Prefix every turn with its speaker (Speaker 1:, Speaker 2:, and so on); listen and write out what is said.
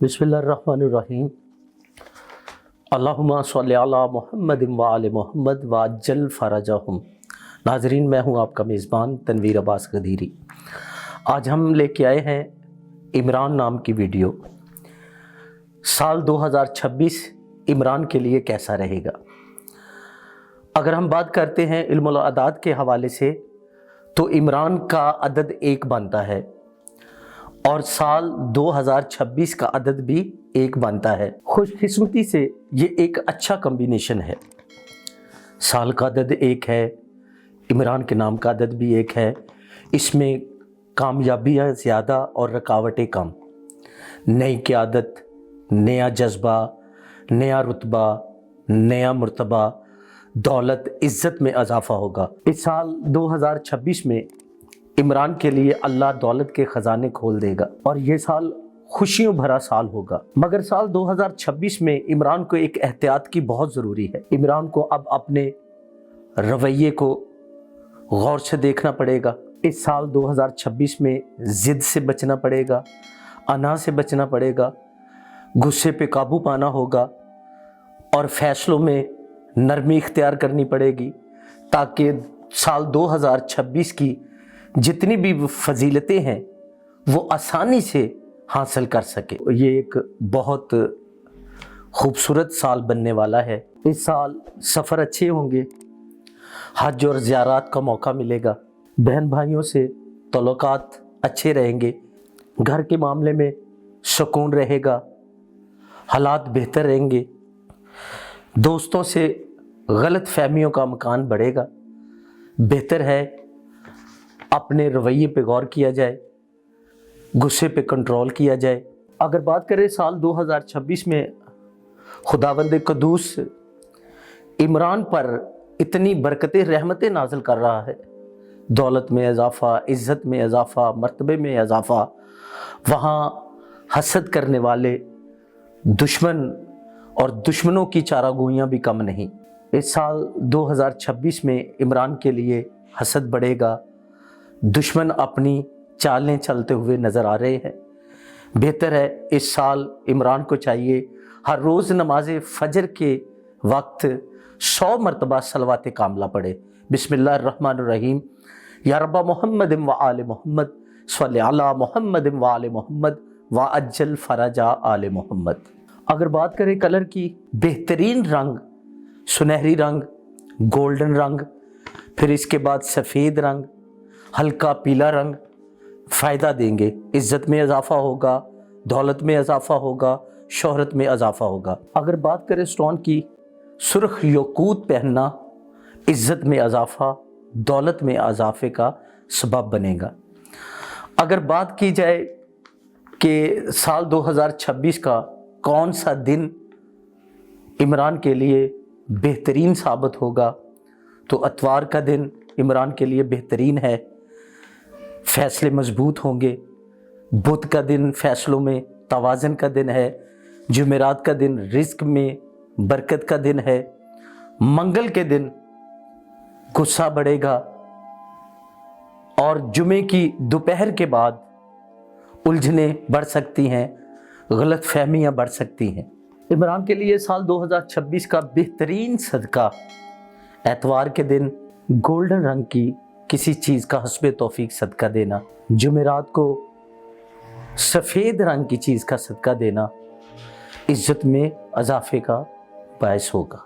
Speaker 1: बिस्मिल्लाहिर्रहमानिर्रहीम। अल्लाहुम्मा सल्लि अला मुहम्मद व आले मुहम्मद व अज्जल फ़रजहुम। नाज़रीन, मैं हूँ आपका मेज़बान तनवीर अब्बास गदीरी। आज हम लेके आए हैं इमरान नाम की वीडियो। साल 2026 इमरान के लिए कैसा रहेगा? अगर हम बात करते हैं इल्मुल अदाद के हवाले से तो इमरान का अदद एक बनता है और साल 2026 का अदद भी एक बनता है। खुशकिस्मती से ये एक अच्छा कॉम्बिनेशन है। साल का अदद एक है, इमरान के नाम का अदद भी एक है। इसमें कामयाबियाँ ज़्यादा और रुकावटें कम। नई क़यादत, नया जज्बा, नया रुतबा, नया मर्तबा, दौलत, इज़्ज़त में इजाफ़ा होगा। इस साल 2026 में इमरान के लिए अल्लाह दौलत के ख़जाने खोल देगा और ये साल खुशियों भरा साल होगा। मगर साल 2026 में इमरान को एक एहतियात की बहुत ज़रूरी है। इमरान को अब अपने रवैये को गौर से देखना पड़ेगा। इस साल 2026 में ज़िद से बचना पड़ेगा, अना से बचना पड़ेगा, गुस्से पे काबू पाना होगा और फ़ैसलों में नरमी इख्तियार करनी पड़ेगी ताकि साल 2026 की जितनी भी फजीलतें हैं वो आसानी से हासिल कर सके। ये एक बहुत खूबसूरत साल बनने वाला है। इस साल सफ़र अच्छे होंगे, हज और ज़ियारत का मौका मिलेगा, बहन भाइयों से तल्लुकात अच्छे रहेंगे, घर के मामले में सुकून रहेगा, हालात बेहतर रहेंगे, दोस्तों से गलत फहमियों का मकान बढ़ेगा। बेहतर है अपने रवैये पे गौर किया जाए, गुस्से पे कंट्रोल किया जाए। अगर बात करें साल 2026 में खुदावंद क़ुद्दूस इमरान पर इतनी बरकतें रहमतें नाज़िल कर रहा है, दौलत में इजाफ़ा, इज़्ज़त में इजाफ़ा, मर्तबे में इजाफ़ा, वहाँ हसद करने वाले दुश्मन और दुश्मनों की चारागोइयाँ भी कम नहीं। इस साल 2026 में इमरान के लिए हसद बढ़ेगा, दुश्मन अपनी चालें चलते हुए नज़र आ रहे हैं। बेहतर है इस साल इमरान को चाहिए हर रोज़ नमाज फ़जर के वक्त 100 मरतबा सलवात कामला पढ़े। बिस्मिल्लाहिर्रहमानिर्रहीम। या रब्बा मुहम्मद व आले मुहम्मद सल्लि अला मुहम्मद व आले मुहम्मद व अज्जल फ़रजा आले मुहम्मद। अगर बात करें कलर की, बेहतरीन रंग सुनहरी रंग, गोल्डन रंग, फिर इसके बाद सफ़ेद रंग, हल्का पीला रंग फ़ायदा देंगे। इज़्ज़त में इजाफ़ा होगा, दौलत में इजाफ़ा होगा, शोहरत में इजाफ़ा होगा। अगर बात करें स्टोन की, सुर्ख यकूत पहनना इज़्ज़त में इजाफ़ा, दौलत में इजाफ़े का सबब बनेगा। अगर बात की जाए कि साल 2026 का कौन सा दिन इमरान के लिए बेहतरीन साबित होगा, तो अतवार का दिन इमरान के लिए बेहतरीन है, फ़ैसले मजबूत होंगे। बुध का दिन फ़ैसलों में तवाज़न का दिन है। जुमेरात का दिन रिज़्क़ में बरकत का दिन है। मंगल के दिन गुस्सा बढ़ेगा और जुमे की दोपहर के बाद उलझनें बढ़ सकती हैं, गलत फहमियाँ बढ़ सकती हैं। इमरान के लिए साल 2026 का बेहतरीन सदका एतवार के दिन गोल्डन रंग की किसी चीज़ का हस्बे तौफीक सदका देना, जुमेरात को सफ़ेद रंग की चीज़ का सदका देना इज़्ज़त में इजाफ़े का बायस होगा।